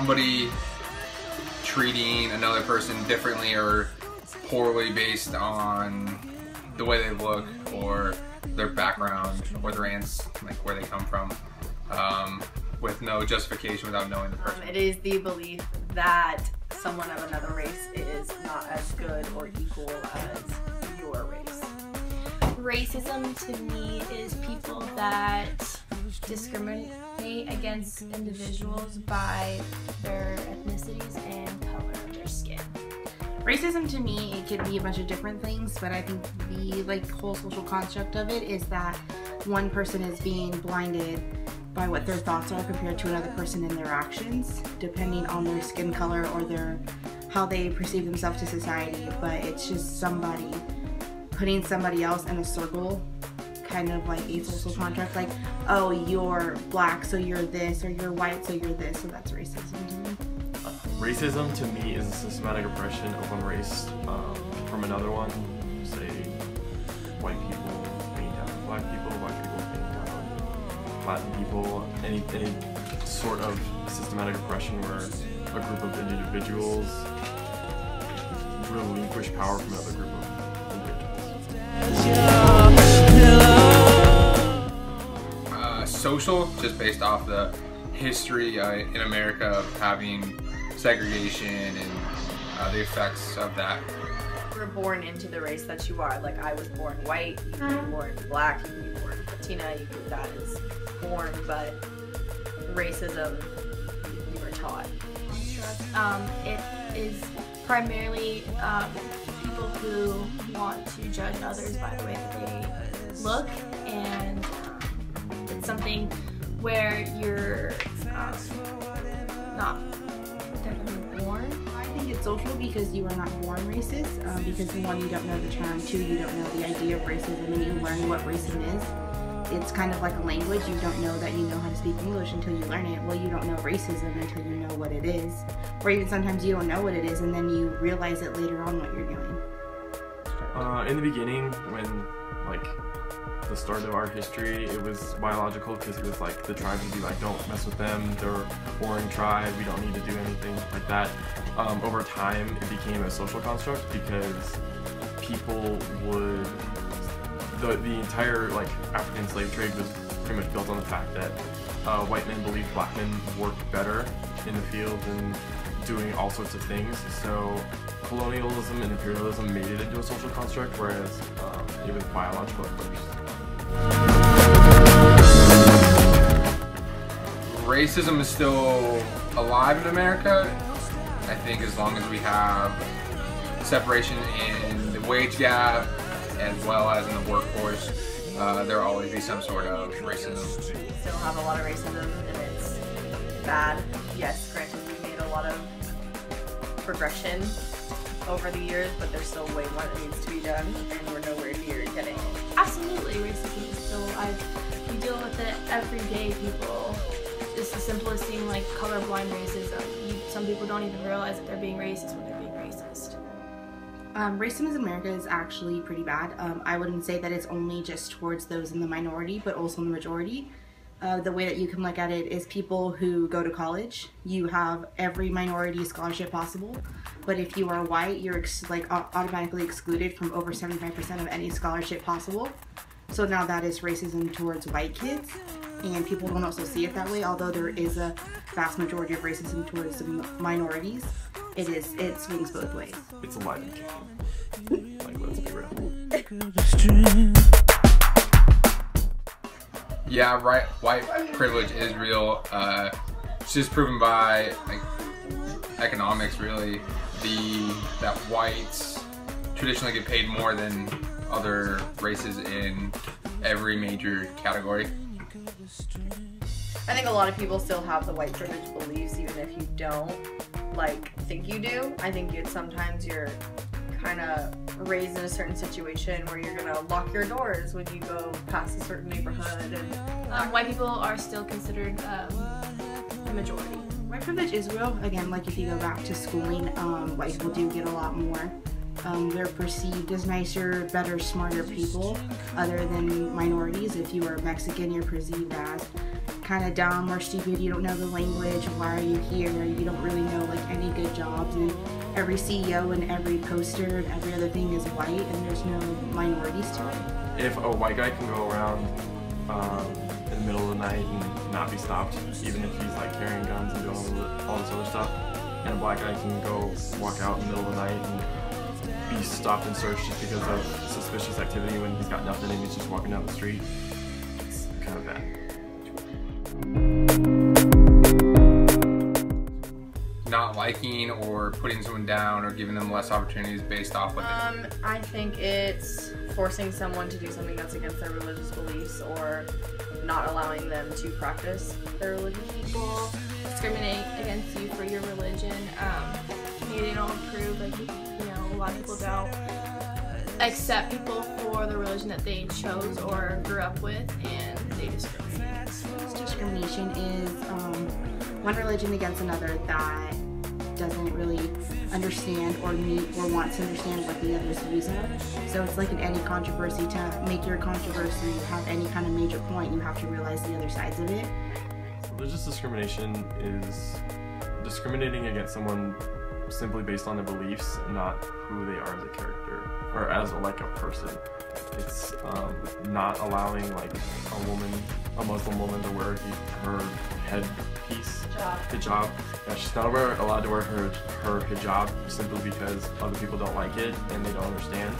somebody treating another person differently or poorly based on the way they look or their background or their like where they come from, with no justification without knowing the person. It is the belief that someone of another race is not as good or equal as your race. Racism to me is people that discriminate against individuals by their ethnicities and color of their skin. Racism to me, it could be a bunch of different things, but I think the whole social construct of it is that one person is being blinded by what their thoughts are compared to another person in their actions, depending on their skin color or how they perceive themselves to society. But it's just somebody putting somebody else in a circle, kind of like a social contract, like, oh, you're black, so you're this, or you're white, so you're this, so that's racism to me. Racism to me is a systematic oppression of one race from another one. Say, white people being down on black people, white people being down on Latin people, any sort of systematic oppression where a group of individuals relinquish power from another group of individuals. Social, just based off the history in America of having segregation and the effects of that. You're born into the race that you are. Like, I was born white, you can be born black, you can be born Latina, that is born, but racism, you were taught. It is primarily people who want to judge others by the way that they look, and it's something where you're not definitely born. I think it's social because you are not born racist, because one, you don't know the term, two, you don't know the idea of racism, and you learn what racism is. It's kind of like a language. You don't know that you know how to speak English until you learn it. Well, you don't know racism until you know what it is. Or even sometimes you don't know what it is and then you realize it later on what you're doing. In the beginning, when the start of our history, it was biological because it was like the tribes would be like, don't mess with them, they're a boring tribe, we don't need to do anything like that. Over time, it became a social construct because people would, the entire African slave trade was pretty much built on the fact that white men believed black men worked better in the field and doing all sorts of things. So colonialism and imperialism made it into a social construct, whereas it was biological at first. Racism is still alive in America. I think as long as we have separation in the wage gap as well as in the workforce, there will always be some sort of racism. We still have a lot of racism and it's bad. Yes, granted, we made a lot of progression over the years, but there's still way more that needs to be done, and we're nowhere near getting it. Absolutely, racism is still alive. We deal with it every day, people. It's the simplest thing, like colorblind racism. Some people don't even realize that they're being racist when they're being racist. Racism in America is actually pretty bad. I wouldn't say that it's only just towards those in the minority, but also in the majority. The way that you can look at it is people who go to college, you have every minority scholarship possible, but if you are white, you're automatically excluded from over 75% of any scholarship possible. So now that is racism towards white kids, and people don't also see it that way, although there is a vast majority of racism towards the minorities. It swings both ways. It's alive and kicking. Let's be real. Yeah, right. White privilege is real. It's just proven by economics, really. That whites traditionally get paid more than other races in every major category. I think a lot of people still have the white privilege beliefs, even if you don't think you do. I think sometimes you're kind of raised in a certain situation where you're gonna lock your doors when you go past a certain neighborhood. And white people are still considered the majority. White privilege is real. Again, if you go back to schooling, white people do get a lot more. They're perceived as nicer, better, smarter people other than minorities. If you are Mexican, you're perceived as kind of dumb or stupid, you don't know the language, why are you here, you don't really know like any good jobs, and every CEO and every poster and every other thing is white and there's no minorities to it. If a white guy can go around in the middle of the night and not be stopped, even if he's like carrying guns and doing all this other stuff, and a black guy can go walk out in the middle of the night and be stopped and searched just because of suspicious activity when he's got nothing and he's just walking down the street, it's kind of bad. Not liking or putting someone down or giving them less opportunities based off what they I think it's forcing someone to do something that's against their religious beliefs or not allowing them to practice their religion. People discriminate against you for your religion. Maybe they don't approve, like, you know, a lot of people don't accept people for the religion that they chose or grew up with, and they discriminate. Discrimination is one religion against another that doesn't really understand or meet or want to understand what the other's views are. So it's like in any controversy, to make your controversy have any kind of major point, you have to realize the other sides of it. Religious discrimination is discriminating against someone simply based on their beliefs, not who they are as a character or as like a person. It's not allowing like a Muslim woman to wear her headpiece, hijab. Yeah, she's not allowed to wear her hijab simply because other people don't like it and they don't understand.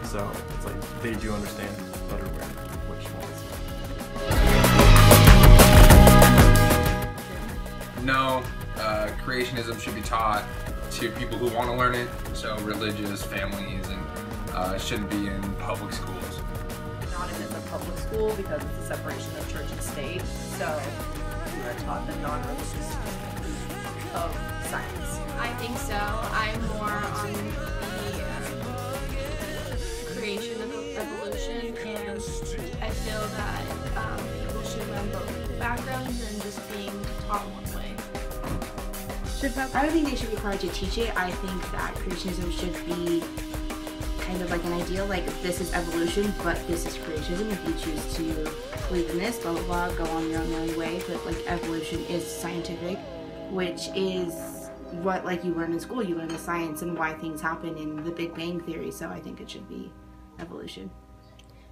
So it's like they do understand better which ones. No, creationism should be taught to people who want to learn it, so religious families, and shouldn't be in public schools. Not in a public school because it's a separation of church and state, so you are taught the non-religious of science. I think so. I'm more on the creation of evolution, and I feel that people should learn both backgrounds than just being taught one way. I don't think they should be required to teach it. I think that creationism should be kind of like an ideal, like this is evolution, but this is creationism. If you choose to believe in this, blah blah blah, go on your own merry way. But like evolution is scientific, which is what like you learn in school. You learn the science and why things happen in the Big Bang Theory. So I think it should be evolution.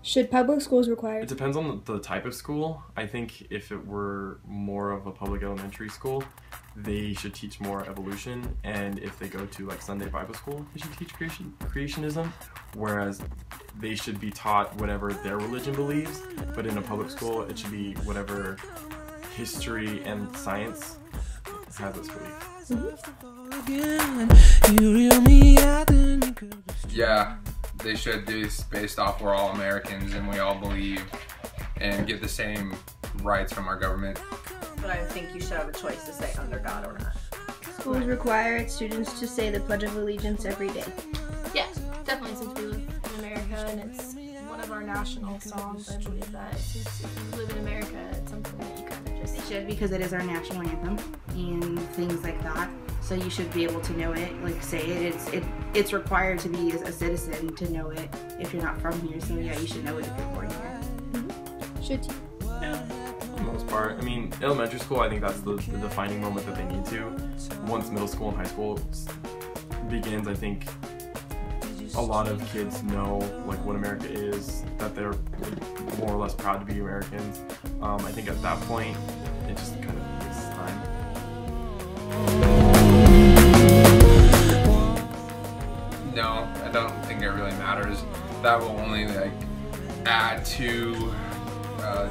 Should public schools require? It depends on the type of school. I think if it were more of a public elementary school, they should teach more evolution, and if they go to like Sunday Bible school, they should teach creationism, whereas they should be taught whatever their religion believes, but in a public school it should be whatever history and science has its belief. Yeah, they should do this based off we're all Americans and we all believe and get the same rights from our government. But I think you should have a choice to say under God or not. Schools require its students to say the Pledge of Allegiance every day. Yeah, definitely, since we live in America and it's one of our national songs. I believe that since if you live in America, it's something that you kind of just... They should, because it is our national anthem and things like that. So you should be able to know it, like say it. It's required to be a citizen to know it if you're not from here. So yeah, you should know it if you're born here. Mm-hmm. Should you? Yeah, for the most part. I mean, elementary school, I think that's the defining moment that they need to. Once middle school and high school begins, I think a lot of kids know like what America is, that they're more or less proud to be Americans. I think at that point, it just kind of takes time. No, I don't think it really matters. That will only like add to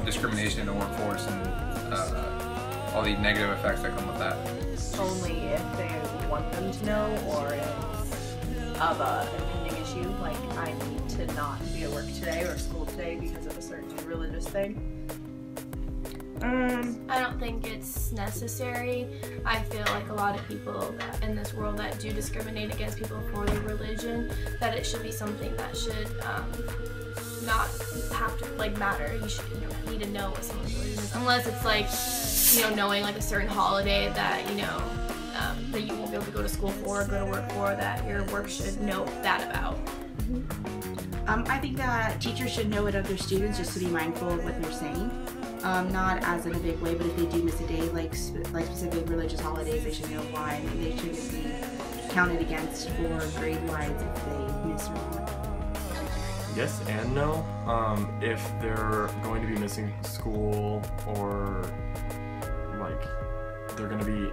discrimination in the workforce and all the negative effects that come with that. Only if they want them to know, or it's of an impending issue, like I need to not be at work today or school today because of a certain religious thing. I don't think it's necessary. I feel like a lot of people in this world that do discriminate against people for their religion, that it should be something that should not have to like matter. You should need to know what someone's religion is, unless it's like knowing like a certain holiday that that you won't be able to go to school for or go to work for, that your work should know that about. I think that teachers should know it of their students just to be mindful of what they're saying. Not as in a big way, but if they do miss a day, like specific religious holidays, they should know why, and they shouldn't be counted against for grade-wise if they miss one. Yes and no. If they're going to be missing school or like they're going to be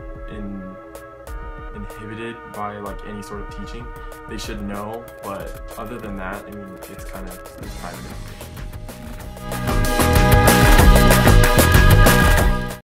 inhibited by like any sort of teaching, they should know. But other than that, I mean, it's private information.